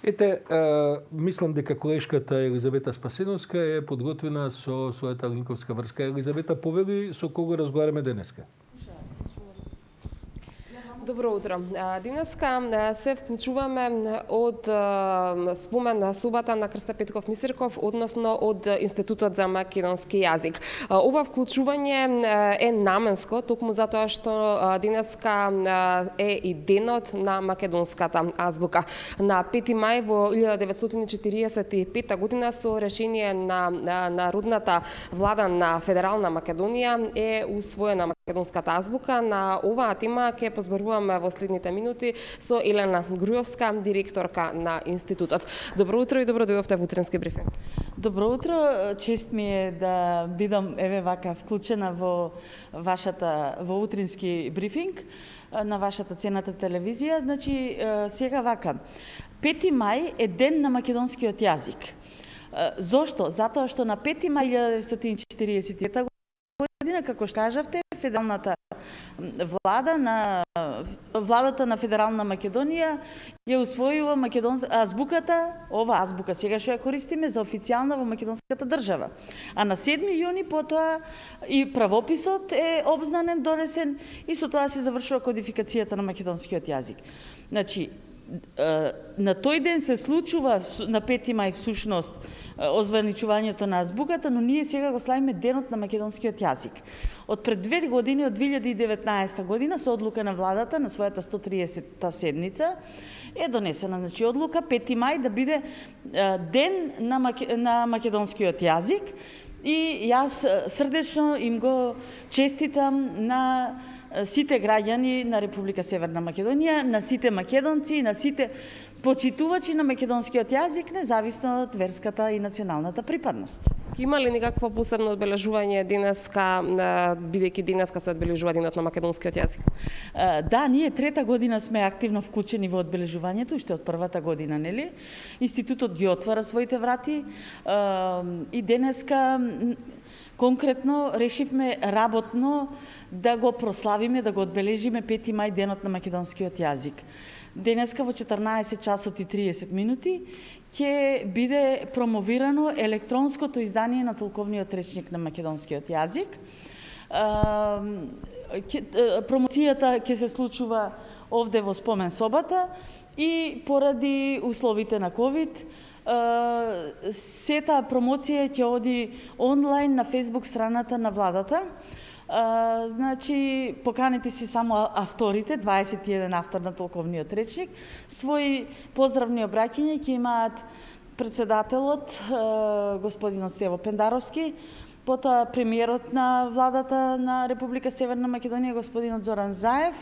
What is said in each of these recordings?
Ете, мислам дека колешката Елизавета Спасеновска е подготвена со својата линковска врска. Елизавета, повели со кого разговараме денеска? Добро утро. Денеска се вклучуваме од спомен на собата на Крста Петков Мисирков, односно од Институтот за македонски јазик. Ова вклучување е наменско, токму затоа што денеска е и денот на македонската азбука. На 5 мај во 1945 година со решение на Народната влада на Федерална Македонија е усвоена македонската азбука. На оваа тема ќе позборуваме во следните минути со Елена Грујовска, директорка на институтот. Добро утро и добро дојдовте во утренски брифинг. Добро утро, чест ми е да бидам еве вака вклучена во утрински брифинг на вашата ценната телевизија. Значи, сега вака, 5 мај е ден на македонскиот јазик. Зошто? Затоа што на 5 мај 1945 година, како што кажавте, федералната владата на Федерална Македонија ја усвоила азбуката, ова азбука сега што ја користиме за официјална во македонската држава. А на 7 јуни потоа и правописот е обзнанен, донесен и со тоа се завршува кодификацијата на македонскиот јазик. Значи, на тој ден се случува на 5 мај всушност озваничувањето на азбуката, но ние сега го славиме денот на македонскиот јазик. Од пред 2 години, од 2019 година, со одлука на владата на својата 130-та седница, е донесена, значи, одлука 5 мај да биде ден на македонскиот јазик и јас срдечно им го честитам на сите граѓани на Република Северна Македонија, на сите македонци, на сите почитувачи на македонскиот јазик, независно од верската и националната припадност. Има ли некакво посебно одбележување денеска, бидејќи денеска се одбележува денот на македонскиот јазик? Да, ние трета година сме активно вклучени во одбележувањето, уште од првата година, нели? Институтот ги отвара своите врати и денеска конкретно решивме работно да го прославиме, да го одбележиме 5 мај денот на македонскиот јазик. Денеска во 14 часот и 30 минути ќе биде промовирано електронското издание на толковниот речник на македонскиот јазик. Промоцијата ќе се случува овде во спомен собата и поради условите на ковид сета промоција ќе оди онлайн на Facebook страната на владата. Значи, поканете си само авторите, 21 автор на толковниот речник. Своји поздравни обраќања ќе имаат председателот, господин Стево Пендаровски, потоа премиерот на владата на Република Северна Македонија, господинот Зоран Заев,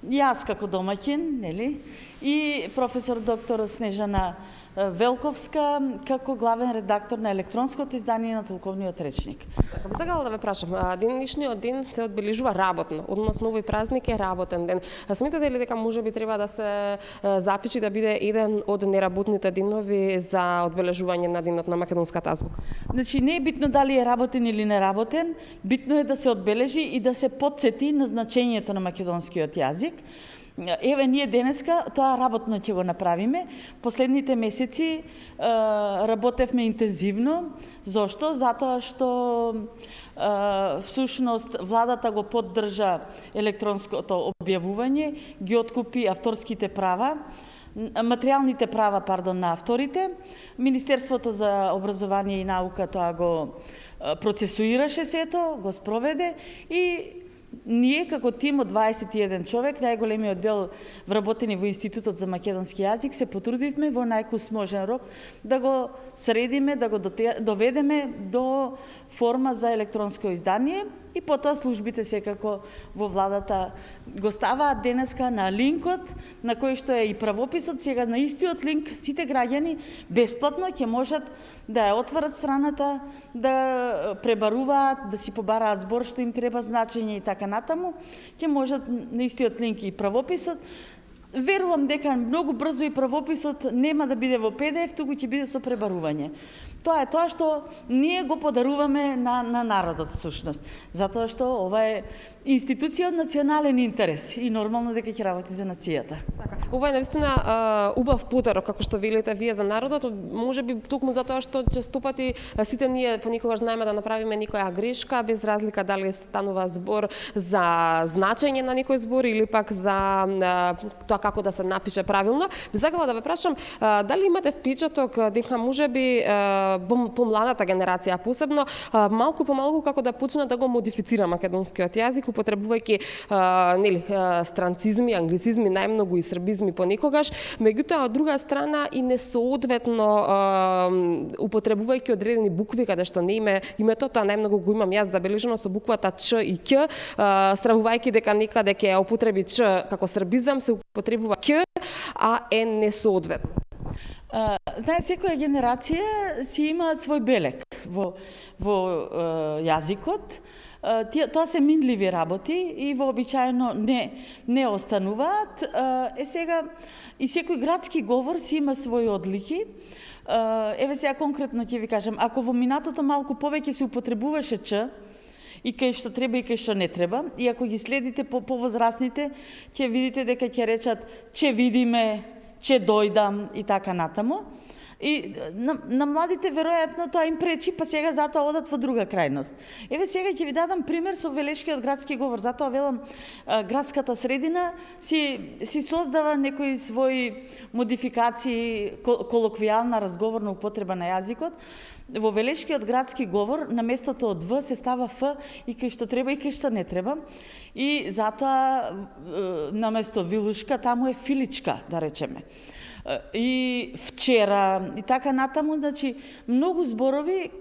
јас како домаќин, нели, и професор доктор Снежана Велковска како главен редактор на електронското издание на толковниот речник. Така би сакала да ве прашам, денешниот ден се одбележува работно, односно овој празник е работен ден. Сметате ли дека можеби треба да се запише да биде еден од неработните денови за одбележување на денот на македонската азбука? Значи, не е битно дали е работен или неработен, битно е да се одбележи и да се потсети на значењето на македонскиот јазик. Еве, ние денеска тоа работно ќе го направиме. Последните месеци работевме интензивно. Зошто? Затоа што всушност владата го поддржа електронското објавување, ги откупи авторските права, материјалните права, на авторите. Министерството за образование и наука тоа го процесуираше сето, го спроведе и ние како тим од 21 човек, најголемиот дел вработени во Институтот за македонски јазик, се потрудивме во најкусможен рок да го средиме, да го доведеме до форма за електронско издание и потоа службите секако во владата го ставаат денеска на линкот на кој што е и правописот. Сега на истиот линк сите граѓани бесплатно ќе можат да ја отворат страната, да пребаруваат, да си побараат збор што им треба, значење и така натаму. Ќе можат на истиот линк и правописот. Верувам дека многу брзо и правописот нема да биде во PDF, туку ќе биде со пребарување. Тоа е тоа што ние го подаруваме на народот всушност, затоа што ова е институција од национален интерес и нормално дека ќе работи за нацијата. Така, ова е навистина убав подарок, како што велите вие за народот, можеби токму затоа што често пати сите ние понекогаш знаеме да направиме некоја грешка, без разлика дали станува збор за значење на некој збор или пак за тоа како да се напише правилно. Би сакала да ве прашам, дали имате впечаток дека можеби помладата генерација посебно малку по малку како да почне да го модифицира македонскиот јазик, употребувајќи странцизми, англицизми, најмногу и србизми понекогаш, меѓутоа од друга страна и несоодветно употребувајќи одредени букви каде што не име името, тоа најмногу го имам јас забележено со буквата Ч и Ќ, стравувајќи дека некаде ќе ја употреби Ч како србизам, се употребува Ќ, а е несоодветно. Секоја генерација си има свој белег во јазикот. Тоа се минливи работи и вообичаено не остануваат. Сега и секој градски говор си има своји одлики. Еве сега конкретно ќе ви кажам, ако во минатото малку повеќе се употребуваше Ч, и кај што треба и кај што не треба, и ако ги следите повозрасните, ќе видите дека ќе речат че видиме, че дојдам и така натаму. И на младите веројатно тоа им пречи, па сега затоа одат во друга крајност. Еве сега ќе ви дадам пример со велешкиот градски говор, затоа велам градската средина си создава некои своји модификации, колоквијална разговорна употреба на јазикот. Во велешкиот градски говор на местото од В се става Ф и кај што треба и кај што не треба. И затоа наместо вилушка таму е филичка, да речеме. И вчера и така натаму, значи многу зборови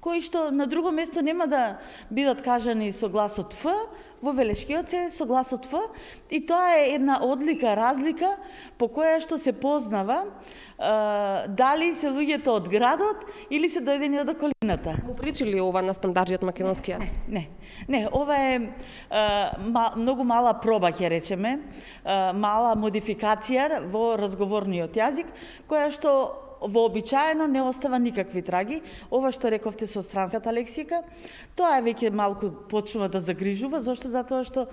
кои што на друго место нема да бидат кажани со гласот Ф, во велешкиот се со гласот Ф, и тоа е една одлика, разлика по која што се познава дали се луѓето од градот или се дојдени од околината. Му причи ли ова на стандардниот македонски јазик? Не, ова е многу мала проба, ќе речеме, мала модификација во разговорниот јазик, која што вообичаено не остава никакви траги. Ова што рековте со странската лексика, тоа веќе малку почнува да загрижува, зашто? Затоа што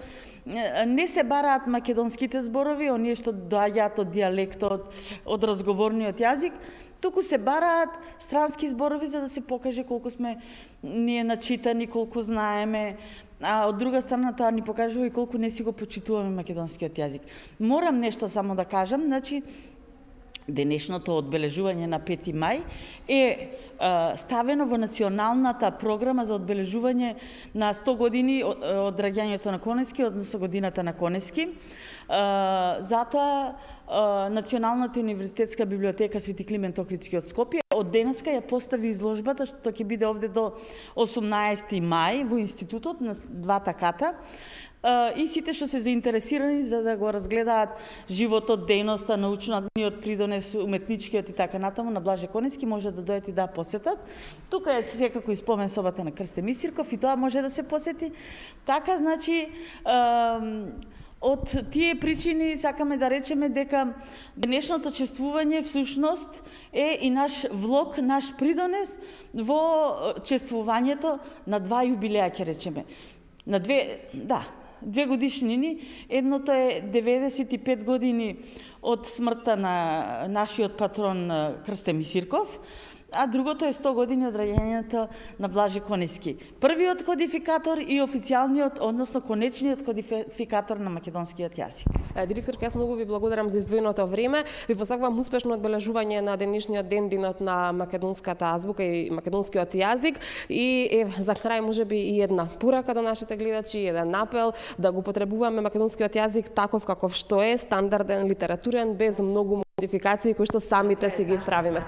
не се бараат македонските зборови, оние што доаѓаат од дијалектот, од разговорниот јазик, туку се бараат странски зборови за да се покаже колку сме ние начитани, колку знаеме, а од друга страна тоа ни покажува и колку не си го почитуваме македонскиот јазик. Морам нешто само да кажам, значи денешното одбележување на 5 мај е ставено во националната програма за одбележување на 100 години од раѓањето на Конески, односно годината на Конески. Затоа Националната универзитетска библиотека Свети Климент Охридски од Скопје од денеска ја постави изложбата, што ќе биде овде до 18 мај во институтот на двата ката. И сите што се заинтересирани за да го разгледаат животот, дејноста, научниот придонес, уметничкиот и така натаму на Блаже Конески, може да дојдат и да посетат. Тука е секако и спомен собата на Крсте Мисирков и тоа може да се посети. Така, значи, од тие причини сакаме да речеме дека денешното чествување всушност е и наш влог, наш придонес во чествувањето на два јубилеа, ќе речеме. На две годишнини. Едното е 95 години од смртта на нашиот патрон Крсте Мисирков, а другото е 100 години од раѓањето на Блаже Конески. Првиот кодификатор и официјалниот, односно конечниот кодификатор на македонскиот јазик. Директорка, јас многу ви благодарам за издвоеното време. Ви посакувам успешно одбележување на денешниот ден, денот на македонската азбука и македонскиот јазик. И за крај можеби и една порака до нашите гледачи, еден апел да го потребуваме македонскиот јазик таков каков што е, стандарден, литературен, без многу модификации кои што самите си ги правиме.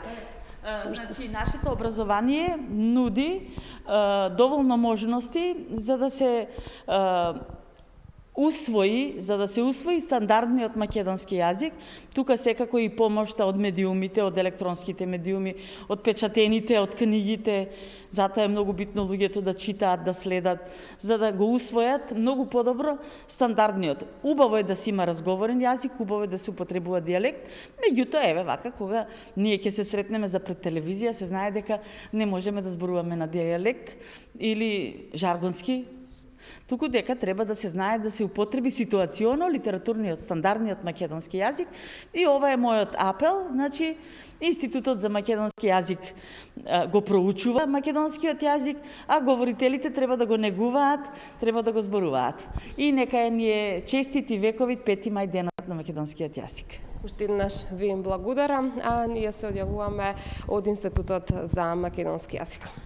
Значи, нашето образование нуди доволно можности за да се усвои, за да се усвои стандардниот македонски јазик, тука секако и помошта од медиумите, од електронските медиуми, од печатените, од книгите. Затоа е многу битно луѓето да читаат, да следат, за да го усвојат многу подобро стандардниот. Убаво е да се има разговорен јазик, убаво е да се употребува дијалект, меѓутоа еве вака кога ние ќе се сретнеме за пред телевизија, се знае дека не можеме да зборуваме на дијалект или жаргонски, туку дека треба да се знае да се употреби ситуационо литературниот стандардниот македонски јазик и ова е мојот апел, значи Институтот за македонски јазик го проучува македонскиот јазик, а говорителите треба да го негуваат, треба да го зборуваат. И нека ни е честити вековит 5 мај денот на македонскиот јазик. Уште еднаш ви им благодарам, а ние се одјавуваме од Институтот за македонски јазик.